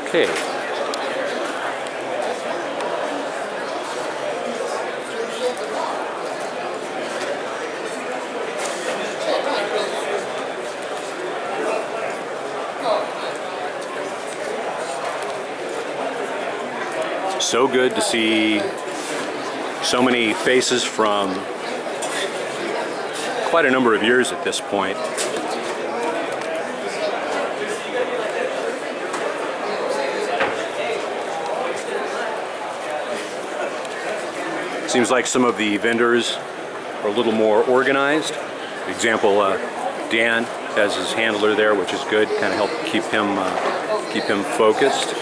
Okay. So good to see so many faces from quite a number of years at this point. Seems like some of the vendors are a little more organized. For example, Dan has his handler there, which is good, kind of help keep him focused.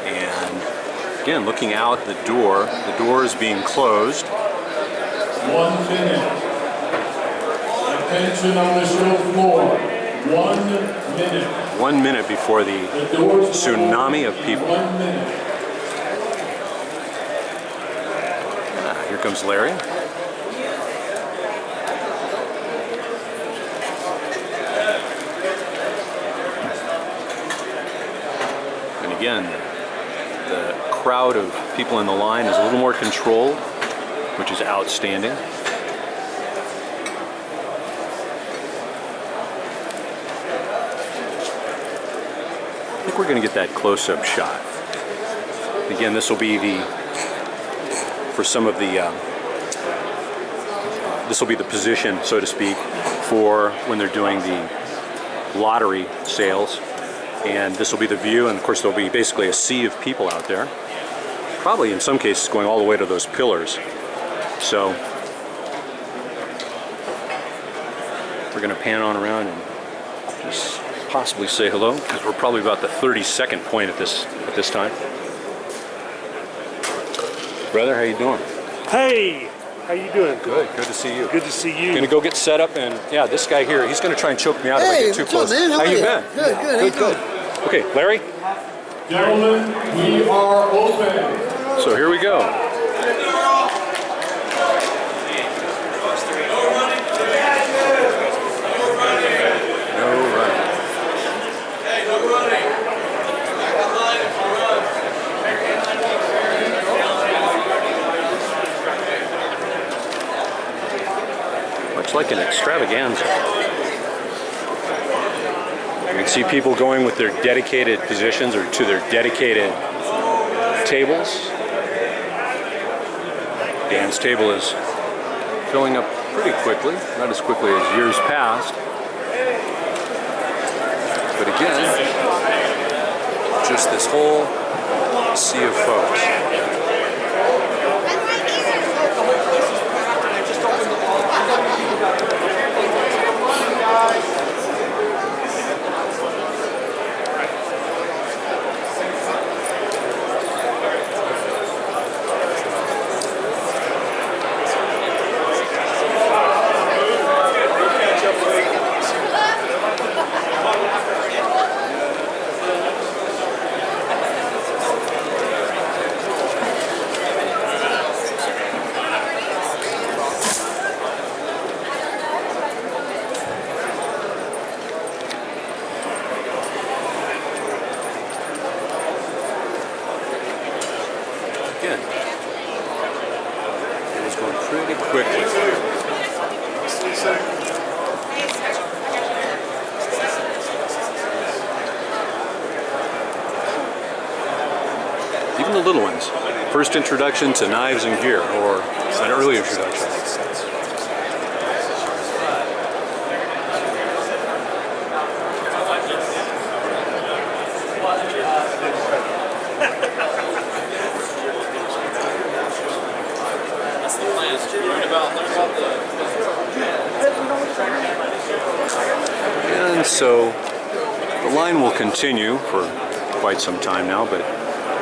And again, looking out the door is being closed. 1 minute. Attention on the show floor. 1 minute. 1 minute before the tsunami of people. 1 minute. Here comes Larry. And again, the crowd of people in the line is a little more controlled, which is outstanding. I think we're going to get that close-up shot. Again, this will be for some of the, this will be the position, so to speak, for when they're doing the lottery sales. And this will be the view, and of course there'll be basically a sea of people out there. Probably in some cases going all the way to those pillars. So we're going to pan on around and just possibly say hello, because we're probably about the 32nd point at this time. Brother, how you doing? Hey, how you doing? Good to see you. Good to see you. Gonna go get set up, and yeah, this guy here, he's gonna try and choke me out if I get too close. Up, man? How you been? Good. Okay, Larry. Gentlemen, we are open. So here we go. Like an extravaganza. You can see people going with their dedicated positions or to their dedicated tables. Dan's table is filling up pretty quickly, not as quickly as years past. But again, just this whole sea of folks. It was going pretty quickly. Even the little ones. First introduction to knives and gear, or an early introduction. And so the line will continue for quite some time now, but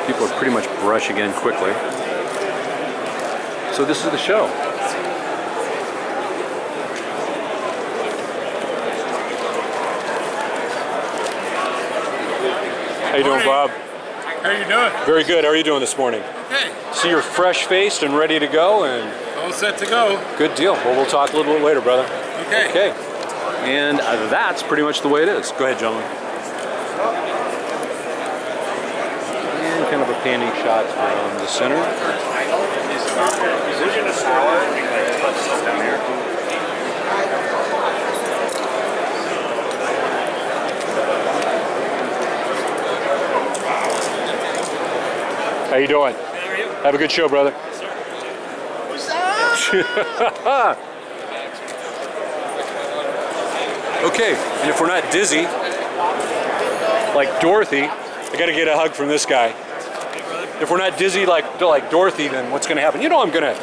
people are pretty much brushing in quickly. So this is the show. How you doing, Bob? How you doing? Very good. How are you doing this morning? Okay. See, you're fresh-faced and ready to go, and All set to go. good deal. Well, we'll talk a little bit later, brother. Okay. Okay. And that's pretty much the way it is. Go ahead, gentlemen. left-handed shots from the center. How you doing? How are you? Have a good show, brother. Okay, and if we're not dizzy, like Dorothy, I gotta get a hug from this guy. If we're not dizzy like Dorothy, then what's gonna happen? You know I'm gonna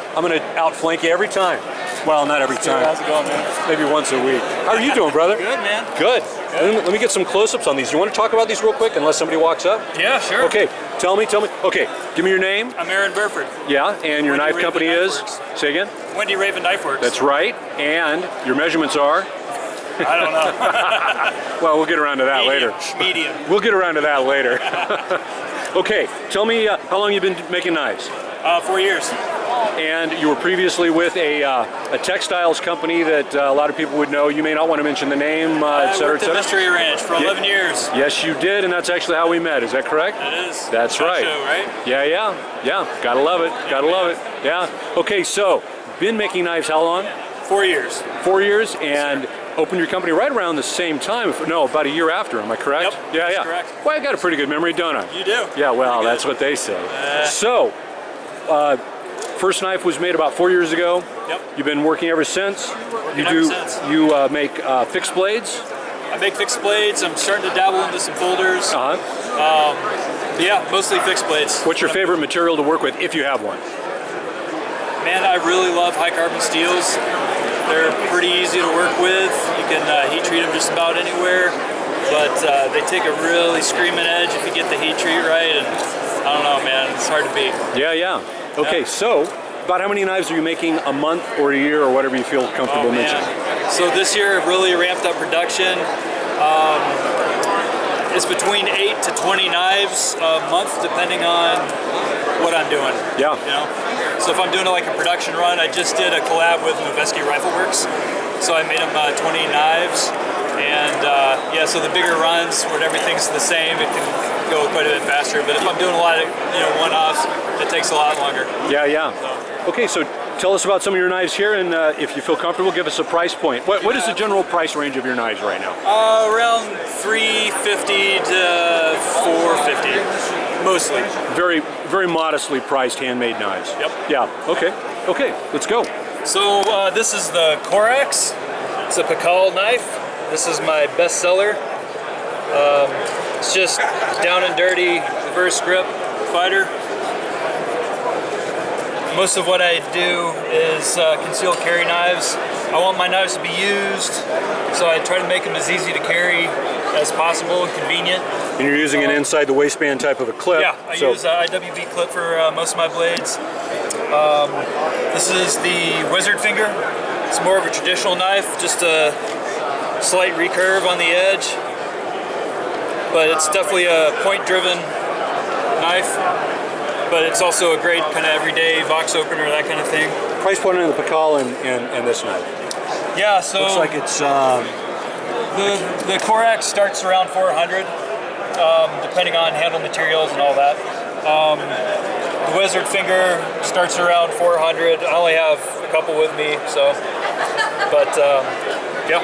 outflank you every time. Well, not every time. How's it going, man? Maybe once a week. How are you doing, brother? Good, man. Good. Let me get some close-ups on these. You want to talk about these real quick, unless somebody walks up? Yeah, sure. Okay, tell me. Okay, give me your name. I'm Aaron Burford. Yeah, and your Wendy knife Raven company Knife is? Works. Say again? Wendy Raven Knife Works. That's right. And your measurements are? I don't know. Well, we'll get around to that later. Medium. We'll get around to that later. Okay, tell me how long you've been making knives. 4 years. And you were previously with a textiles company that a lot of people would know. You may not want to mention the name, et I cetera, worked et at cetera. Mystery Ranch for 11 years. Yes, you did, and that's actually how we met. Is that correct? It is. That's That right. show, right? Yeah. Gotta love it. Gotta love it. Yeah. Okay, so been making knives how long? 4 years. 4 years, and opened your company right around the same time. No, about a year after. Am I correct? Yep, Yeah. that's correct. Well, I got a pretty good memory, don't I? You do. Yeah. Well, Pretty good. that's what they say. So, first knife was made about 4 years ago. Yep. You've been working ever since. Working ever since. You make fixed blades. I make fixed blades. I'm starting to dabble into some folders. But yeah, mostly fixed blades. What's your favorite material to work with, if you have one? Man, I really love high carbon steels. They're pretty easy to work with. You can heat treat them just about anywhere, but they take a really screaming edge if you get the heat treat right, and I don't know, man, it's hard to beat. Yeah. Okay, so about how many knives are you making a month or a year or whatever you feel comfortable mentioning? So this year I've really ramped up production. It's between 8 to 20 knives a month, depending on what I'm doing. Yeah. You know? So if I'm doing like a production run, I just did a collab with Noveski Rifle Works. So I made them 20 knives. And yeah, so the bigger runs when everything's the same, it can go quite a bit faster. But if I'm doing a lot of one-offs, it takes a lot longer. Yeah. Okay, so tell us about some of your knives here, and if you feel comfortable, give us a price point. What is the general price range of your knives right now? Around $350 to $450, mostly. Very modestly priced handmade knives. Yep. Yeah. Okay. Let's go. So this is the Corax. It's a Pakal knife. This is my best seller. It's just down and dirty reverse grip fighter. Most of what I do is concealed carry knives. I want my knives to be used, so I try to make them as easy to carry as possible and convenient. And you're using an inside the waistband type of a clip. Yeah, I use an IWB clip for most of my blades. This is the Wizard Finger. It's more of a traditional knife, just a slight recurve on the edge. But it's definitely a point-driven knife. But it's also a great kind of everyday box opener, that kind of thing. Price point on the Pakal and this knife. Yeah, so Looks like it's the Corax starts around 400, depending on handle materials and all that. The Wizard Finger starts around 400. I only have a couple with me, so. But yeah,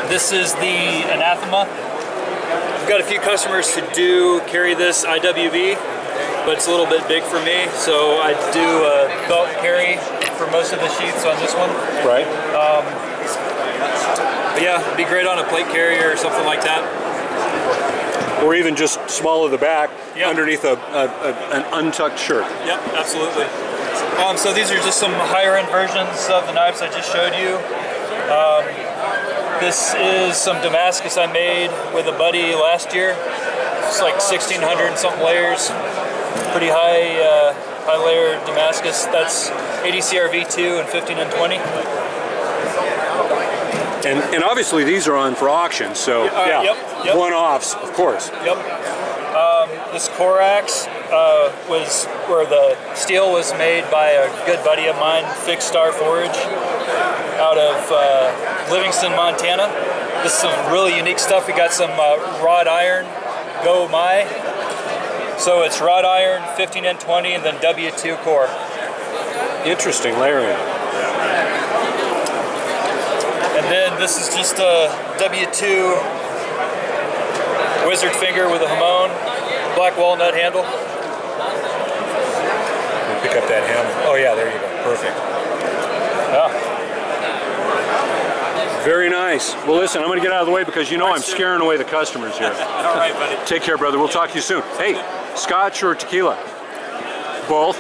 this is the Anathema. I've got a few customers who do carry this IWB, but it's a little bit big for me, so I do a belt carry for most of the sheaths on this one. right. But yeah, it'd be great on a plate carrier or something like that. Or even just small of the back Yeah. underneath an untucked shirt. Yep, absolutely. So these are just some higher end versions of the knives I just showed you. This is some Damascus I made with a buddy last year. It's like 1,600 and something layers. Pretty high layer Damascus. That's 80 CRV2 and 15 and 20. And obviously these are on for auction, so yeah, Yep. one-offs, of course. Yep. This Corax was where the steel was made by a good buddy of mine, Fixed Star Forge, out of Livingston, Montana. This is some really unique stuff. We got some wrought iron Go My So it's wrought iron, 15N20, and then W2 core. Interesting layering. And then this is just a W2 wizard finger with a hamon, black walnut handle. Pick up that hammer. Oh yeah, there you go. Perfect. Yeah. Very nice. Well, listen, I'm going to get out of the way because you know I'm scaring away the customers here. All right, buddy. Take care, brother. We'll talk to you soon. Hey, scotch or tequila? Both.